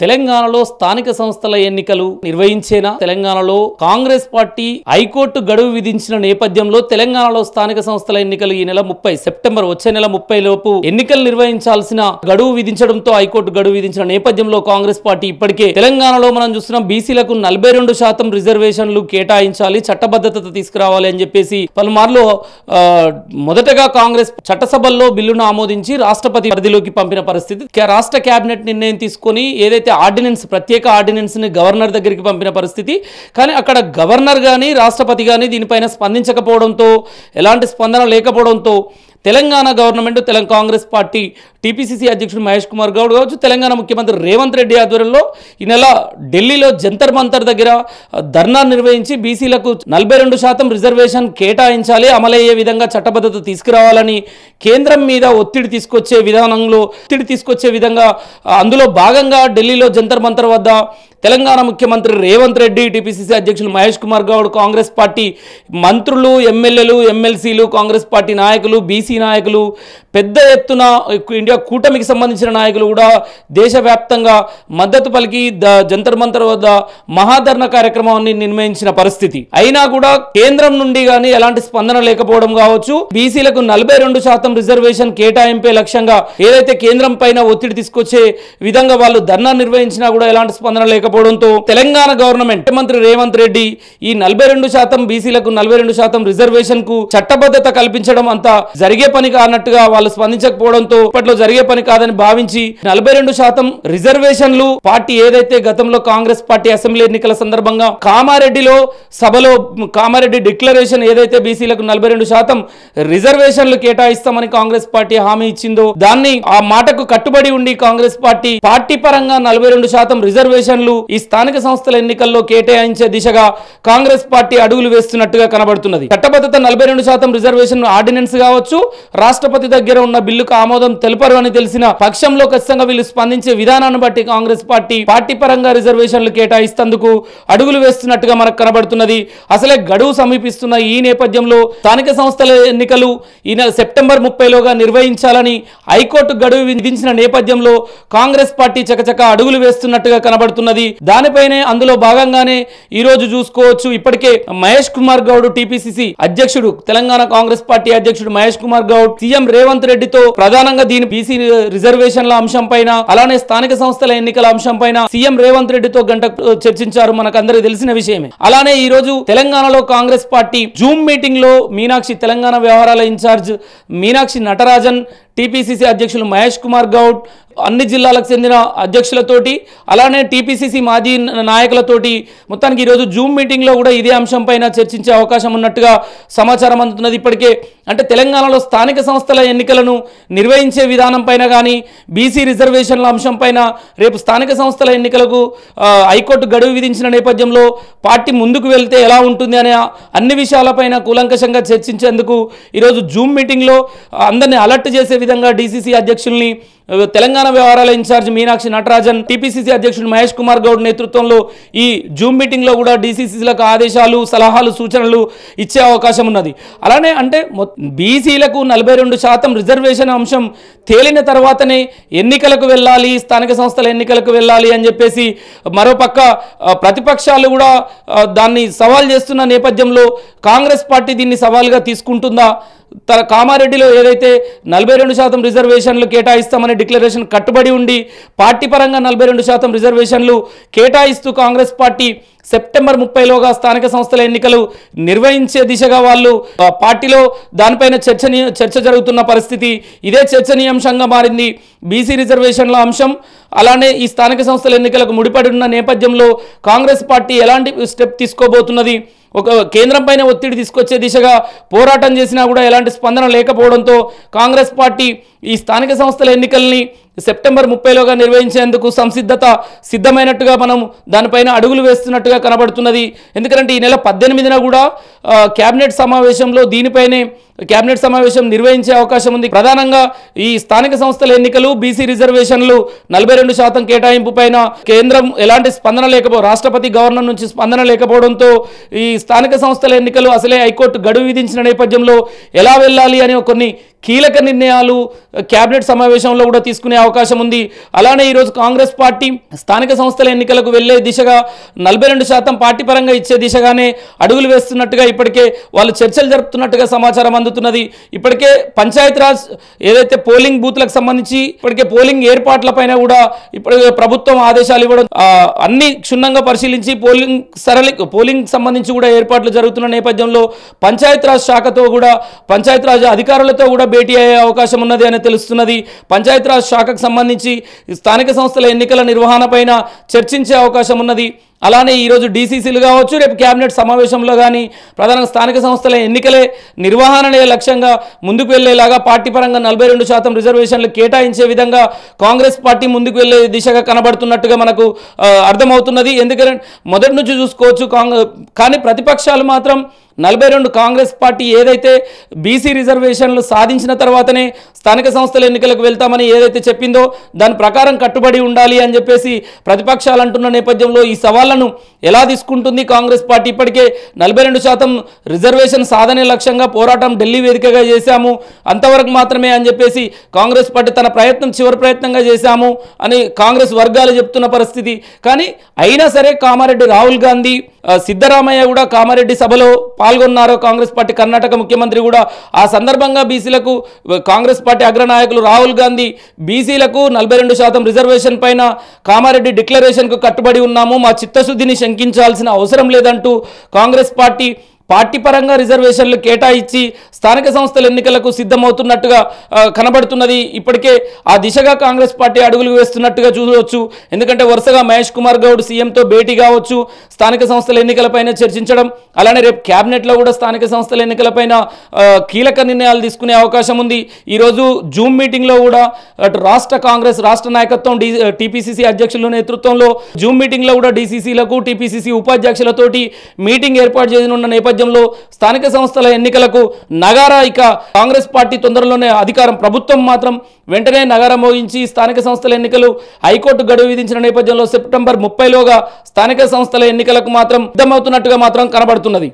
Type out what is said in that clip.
తెలంగాణలో స్థానిక సంస్థల ఎన్నికలు నిర్వహించేనా? తెలంగాణలో కాంగ్రెస్ పార్టీ హైకోర్టు గడువు విధించిన నేపథ్యంలో తెలంగాణలో స్థానిక సంస్థల ఎన్నికలు ఈ నెల 30 సెప్టెంబర్ వచ్చే నెల 30 లోపు ఎన్నికలు నిర్వహించాల్సిన గడువు విధించడంతో హైకోర్టు గడువు విధించిన నేపథ్యంలో కాంగ్రెస్ పార్టీ ఇప్పటికే తెలంగాణలో మనం చూస్తున్నాం బీసీలకు 42% రిజర్వేషన్లు కేటాయించాలి, చట్టబద్ధత తీసుకురావాలి అని చెప్పేసి పలుమార్లు మొదటగా కాంగ్రెస్ చట్టసభల్లో బిల్లును ఆమోదించి రాష్ట్రపతి పరిధిలోకి పంపిన పరిస్థితి. రాష్ట్ర కేబినెట్ నిర్ణయం తీసుకొని ఏదైతే ఆర్డినెన్స్ ప్రత్యేక ఆర్డినెన్స్ ని గవర్నర్ దగ్గరికి పంపిన పరిస్థితి. కానీ అక్కడ గవర్నర్ గాని రాష్ట్రపతి గాని దీనిపైన స్పందించకపోవడంతో, ఎలాంటి స్పందన లేకపోవడంతో Telangana government Congress party TPCC అధ్యక్షుడు మహేష్ కుమార్ గౌడ్ కావచ్చు, తెలంగాణ ముఖ్యమంత్రి రేవంత్ రెడ్డి ఆధ్వర్యంలో ఈ నెల ఢిల్లీలో జంతర్ మంతర్ దగ్గర ధర్నా నిర్వహించి బీసీలకు 42% రిజర్వేషన్ కేటాయించాలి, అమలయ్యే విధంగా చట్టబద్ధత తీసుకురావాలని కేంద్రం మీద ఒత్తిడి తీసుకొచ్చే విధంగా అందులో భాగంగా ఢిల్లీలో జంతర్ మంతర్ వద్ద తెలంగాణ ముఖ్యమంత్రి రేవంత్ రెడ్డి, టీపీసీసీ అధ్యక్షులు మహేష్ కుమార్ గౌడ్, కాంగ్రెస్ పార్టీ మంత్రులు, ఎమ్మెల్యేలు, ఎమ్మెల్సీలు, కాంగ్రెస్ పార్టీ నాయకులు, బీసీ నాయకులు, పెద్ద ఎత్తున ఇండియా కూటమికి సంబంధించిన నాయకులు కూడా దేశవ్యాప్తంగా మద్దతు పలికి జంతర్ మంతర్ వద్ద మహాధర్నా కార్యక్రమాన్ని నిర్వహించిన పరిస్థితి. అయినా కూడా కేంద్రం నుండి కానీ ఎలాంటి స్పందన లేకపోవడం కావచ్చు, బీసీలకు 42% రిజర్వేషన్ కేటాయింపే లక్ష్యంగా ఏదైతే కేంద్రం పైన ఒత్తిడి తీసుకొచ్చే విధంగా వాళ్ళు ధర్నా నిర్వహించినా కూడా ఎలాంటి స్పందన లేకపోవడంతో తెలంగాణ గవర్నమెంట్ ముఖ్యమంత్రి రేవంత్ రెడ్డి ఈ 42% బీసీలకు 42% రిజర్వేషన్ కు చట్టబద్ధత కల్పించడం అంత జరిగే పని కానట్టుగా వాళ్ళు స్పందించకపోవడంతో ఇప్పట్లో జరిగే పని కాదని భావించి 42% రిజర్వేషన్లు పార్టీ ఏదైతే గతంలో కాంగ్రెస్ పార్టీ అసెంబ్లీ ఎన్నికల సందర్భంగా కామారెడ్డి డిక్లరేషన్ ఏదైతే బీసీలకు 42% రిజర్వేషన్లు కేటాయిస్తామని కాంగ్రెస్ పార్టీ హామీ ఇచ్చిందో దాన్ని ఆ మాటకు కట్టుబడి ఉండి కాంగ్రెస్ పార్టీ పరంగా 42% రిజర్వేషన్లు ఈ స్థానిక సంస్థల ఎన్నికల్లో కేటాయించే దిశగా కాంగ్రెస్ పార్టీ అడుగులు వేస్తున్నట్టుగా కనబడుతున్నది. చట్టబద్ధత 42% రిజర్వేషన్ ఆర్డినెన్స్ కావచ్చు, రాష్ట్రపతి దగ్గర ఉన్న బిల్లుకు ఆమోదం తెలుపరు అని తెలిసిన పక్షంలో ఖచ్చితంగా వీళ్ళు స్పందించే విధానాన్ని బట్టి కాంగ్రెస్ పార్టీ పరంగా రిజర్వేషన్లు కేటాయిస్తందుకు అడుగులు వేస్తున్నట్టుగా మనకు కనబడుతున్నది. అసలే గడువు సమీపిస్తున్న ఈ నేపథ్యంలో స్థానిక సంస్థల ఎన్నికలు ఈ నెల సెప్టెంబర్ 30లోగా నిర్వహించాలని హైకోర్టు గడువు విధించిన నేపథ్యంలో కాంగ్రెస్ పార్టీ చకచక అడుగులు వేస్తున్నట్టుగా కనబడుతున్నది. దానిపైనే అందులో భాగంగానే ఈ రోజు చూసుకోవచ్చు ఇప్పటికే మహేష్ కుమార్ గౌడ్ టీపీసీసీ అధ్యక్షుడు, తెలంగాణ కాంగ్రెస్ పార్టీ అధ్యక్షుడు మహేష్ కుమార్ గౌడ్ సీఎం రేవంత్ రెడ్డితో ప్రధానంగా దీని బీసీ రిజర్వేషన్ల అంశం పైన అలానే స్థానిక సంస్థల ఎన్నికల అంశం పైన సీఎం రేవంత్ రెడ్డితో గంట చర్చించారు, మనకు అందరికీ తెలిసిన విషయమే. అలానే ఈ రోజు తెలంగాణలో కాంగ్రెస్ పార్టీ జూమ్ మీటింగ్ లో మీనాక్షి, తెలంగాణ వ్యవహారాల ఇన్ఛార్జ్ మీనాక్షి నటరాజన్, టీపీసీసీ అధ్యక్షులు మహేష్ కుమార్ గౌడ్, అన్ని జిల్లాలకు చెందిన అధ్యక్షులతోటి అలానే టీపీసీసీ మాజీ నాయకులతోటి మొత్తానికి ఈరోజు జూమ్ మీటింగ్లో కూడా ఇదే అంశం పైన చర్చించే అవకాశం ఉన్నట్టుగా సమాచారం అందుతున్నది. ఇప్పటికే అంటే తెలంగాణలో స్థానిక సంస్థల ఎన్నికలను నిర్వహించే విధానం పైన కానీ బీసీ రిజర్వేషన్ల అంశం పైన రేపు స్థానిక సంస్థల ఎన్నికలకు హైకోర్టు గడువు విధించిన నేపథ్యంలో పార్టీ ముందుకు వెళ్తే ఎలా ఉంటుంది అనే అన్ని విషయాలపైన కూలంకషంగా చర్చించేందుకు ఈరోజు జూమ్ మీటింగ్లో అందరినీ అలర్ట్ చేసే విధంగా డీసీసీ అధ్యక్షుల్ని తెలంగాణ వ్యవహారాల ఇన్ఛార్జ్ మీనాక్షి నటరాజన్, టీపీసీసీ అధ్యక్షుడు మహేష్ కుమార్ గౌడ్ నేతృత్వంలో ఈ జూమ్ మీటింగ్లో కూడా డీసీసీలకు ఆదేశాలు, సలహాలు, సూచనలు ఇచ్చే అవకాశం ఉన్నది. అలానే అంటే బీసీలకు 42% రిజర్వేషన్ అంశం తేలిన తర్వాతనే ఎన్నికలకు వెళ్ళాలి, స్థానిక సంస్థల ఎన్నికలకు వెళ్ళాలి అని చెప్పేసి మరోపక్క ప్రతిపక్షాలు కూడా దాన్ని సవాల్ చేస్తున్న నేపథ్యంలో కాంగ్రెస్ పార్టీ దీన్ని సవాల్గా తీసుకుంటుందా? కామారెడ్డిలో ఏదైతే 42% రిజర్వేషన్లు కేటాయిస్తామనే డిక్లరేషన్ కట్టుబడి ఉండి పార్టీ పరంగా 42% రిజర్వేషన్లు కేటాయిస్తూ కాంగ్రెస్ పార్టీ సెప్టెంబర్ 30లోగా స్థానిక సంస్థల ఎన్నికలు నిర్వహించే దిశగా వాళ్ళు పార్టీలో దానిపైన చర్చ జరుగుతున్న పరిస్థితి. ఇదే చర్చనీయాంశంగా మారింది బీసీ రిజర్వేషన్ల అంశం. అలానే ఈ స్థానిక సంస్థల ఎన్నికలకు ముడిపడి ఉన్న నేపథ్యంలో కాంగ్రెస్ పార్టీ ఎలాంటి స్టెప్ తీసుకోబోతున్నది, ఒక కేంద్రం పైన ఒత్తిడి తీసుకొచ్చే దిశగా పోరాటం చేసినా కూడా ఎలాంటి స్పందన లేకపోవడంతో కాంగ్రెస్ పార్టీ ఈ స్థానిక సంస్థల ఎన్నికల్ని సెప్టెంబర్ 30లోగా నిర్వహించేందుకు సిద్ధమైనట్టుగా మనం దానిపైన అడుగులు వేస్తున్నట్టుగా కనబడుతున్నది. ఎందుకంటే ఈ నెల 18న కూడా కేబినెట్ సమావేశంలో దీనిపైనే కేబినెట్ సమావేశం నిర్వహించే అవకాశం ఉంది. ప్రధానంగా ఈ స్థానిక సంస్థల ఎన్నికలు, బీసీ రిజర్వేషన్లు 42% కేటాయింపు పైన కేంద్రం ఎలాంటి స్పందన రాష్ట్రపతి గవర్నర్ నుంచి స్పందన లేకపోవడంతో ఈ స్థానిక సంస్థల ఎన్నికలు అసలే హైకోర్టు గడువు విధించిన నేపథ్యంలో ఎలా వెళ్ళాలి అనే కొన్ని కీలక నిర్ణయాలు కేబినెట్ సమావేశంలో కూడా తీసుకునే అవకాశం ఉంది. అలానే ఈరోజు కాంగ్రెస్ పార్టీ స్థానిక సంస్థల ఎన్నికలకు వెళ్లే దిశగా 42% పార్టీ పరంగా ఇచ్చే దిశగానే అడుగులు వేస్తున్నట్టుగా ఇప్పటికే వాళ్ళు చర్చలు జరుపుతున్నట్టుగా సమాచారం అందుతున్నది. ఇప్పటికే పంచాయతీరాజ్ ఏదైతే పోలింగ్ బూత్లకు సంబంధించి ఇప్పటికే పోలింగ్ ఏర్పాట్లపైన కూడా ఇప్పటికే ప్రభుత్వం ఆదేశాలు ఇవ్వడం అన్ని క్షుణ్ణంగా పరిశీలించి పోలింగ్ సంబంధించి కూడా ఏర్పాట్లు జరుగుతున్న నేపథ్యంలో పంచాయతీరాజ్ శాఖతో కూడా పంచాయతీరాజ్ అధికారులతో కూడా భేటీ అయ్యే అవకాశం ఉన్నది అని తెలుస్తున్నది. పంచాయతీరాజ్ శాఖకు సంబంధించి స్థానిక సంస్థల ఎన్నికల నిర్వహణ పైన చర్చించే అవకాశం ఉన్నది. అలానే ఈరోజు డీసీసీలు కావచ్చు, రేపు కేబినెట్ సమావేశంలో కానీ ప్రధానంగా స్థానిక సంస్థల ఎన్నికలే నిర్వహణనే లక్ష్యంగా ముందుకు వెళ్లేలాగా పార్టీ పరంగా 42% రిజర్వేషన్లు కేటాయించే విధంగా కాంగ్రెస్ పార్టీ ముందుకు వెళ్లే దిశగా కనబడుతున్నట్టుగా మనకు అర్థమవుతున్నది. ఎందుకంటే మొదటి నుంచి చూసుకోవచ్చు కానీ ప్రతిపక్షాలు మాత్రం 42 కాంగ్రెస్ పార్టీ ఏదైతే బీసీ రిజర్వేషన్లు సాధించిన తర్వాతనే స్థానిక సంస్థల ఎన్నికలకు వెళ్తామని ఏదైతే చెప్పిందో దాని ప్రకారం కట్టుబడి ఉండాలి అని చెప్పేసి ప్రతిపక్షాలు అంటున్న నేపథ్యంలో ఈ సవాళ్లను ఎలా తీసుకుంటుంది కాంగ్రెస్ పార్టీ? ఇప్పటికే 42% రిజర్వేషన్ సాధనే లక్ష్యంగా పోరాటం ఢిల్లీ వేదికగా చేశాము, అంతవరకు మాత్రమే అని చెప్పేసి కాంగ్రెస్ పార్టీ తన ప్రయత్నం చివరి ప్రయత్నంగా చేశాము అని కాంగ్రెస్ వర్గాలు చెప్తున్న పరిస్థితి. కానీ అయినా సరే కామారెడ్డి రాహుల్ గాంధీ, సిద్ధరామయ్య కూడా కామారెడ్డి సభలో పాల్గొన్నారు. కాంగ్రెస్ పార్టీ కర్ణాటక ముఖ్యమంత్రి కూడా ఆ సందర్భంగా బీసీలకు కాంగ్రెస్ పార్టీ అగ్రనాయకులు రాహుల్ గాంధీ బీసీలకు 42% రిజర్వేషన్ పైన కామారెడ్డి డిక్లరేషన్కు కట్టుబడి ఉన్నాము, మా చిత్తశుద్ధిని శంకించాల్సిన అవసరం లేదంటూ కాంగ్రెస్ పార్టీ పరంగా రిజర్వేషన్లు కేటాయించి స్థానిక సంస్థల ఎన్నికలకు సిద్ధమవుతున్నట్టుగా కనబడుతున్నది. ఇప్పటికే ఆ దిశగా కాంగ్రెస్ పార్టీ అడుగులు వేస్తున్నట్టుగా చూడవచ్చు. ఎందుకంటే వరుసగా మహేష్ కుమార్ గౌడ్ సీఎంతో భేటీ కావచ్చు, స్థానిక సంస్థల ఎన్నికలపైన చర్చించడం, అలానే రేపు క్యాబినెట్లో కూడా స్థానిక సంస్థల ఎన్నికలపైన కీలక నిర్ణయాలు తీసుకునే అవకాశం ఉంది. ఈరోజు జూమ్ మీటింగ్లో కూడా అటు రాష్ట్ర నాయకత్వం టీపీసీసీ అధ్యక్షుల నేతృత్వంలో జూమ్ మీటింగ్లో కూడా డీసీసీలకు టీపీసీసీ ఉపాధ్యక్షులతోటి మీటింగ్ ఏర్పాటు చేయనున్న నేపథ్యంలో స్థానిక సంస్థల ఎన్నికలకు నగారా ఇక కాంగ్రెస్ పార్టీ తొందరలోనే ప్రభుత్వం మాత్రం వెంటనే నగారా మోగించి స్థానిక సంస్థల ఎన్నికలు హైకోర్టు గడువు విధించిన నేపథ్యంలో సెప్టెంబర్ 30లోగా స్థానిక సంస్థల ఎన్నికలకు మాత్రం సిద్ధమవుతున్నట్టుగా మాత్రం కనబడుతున్నది.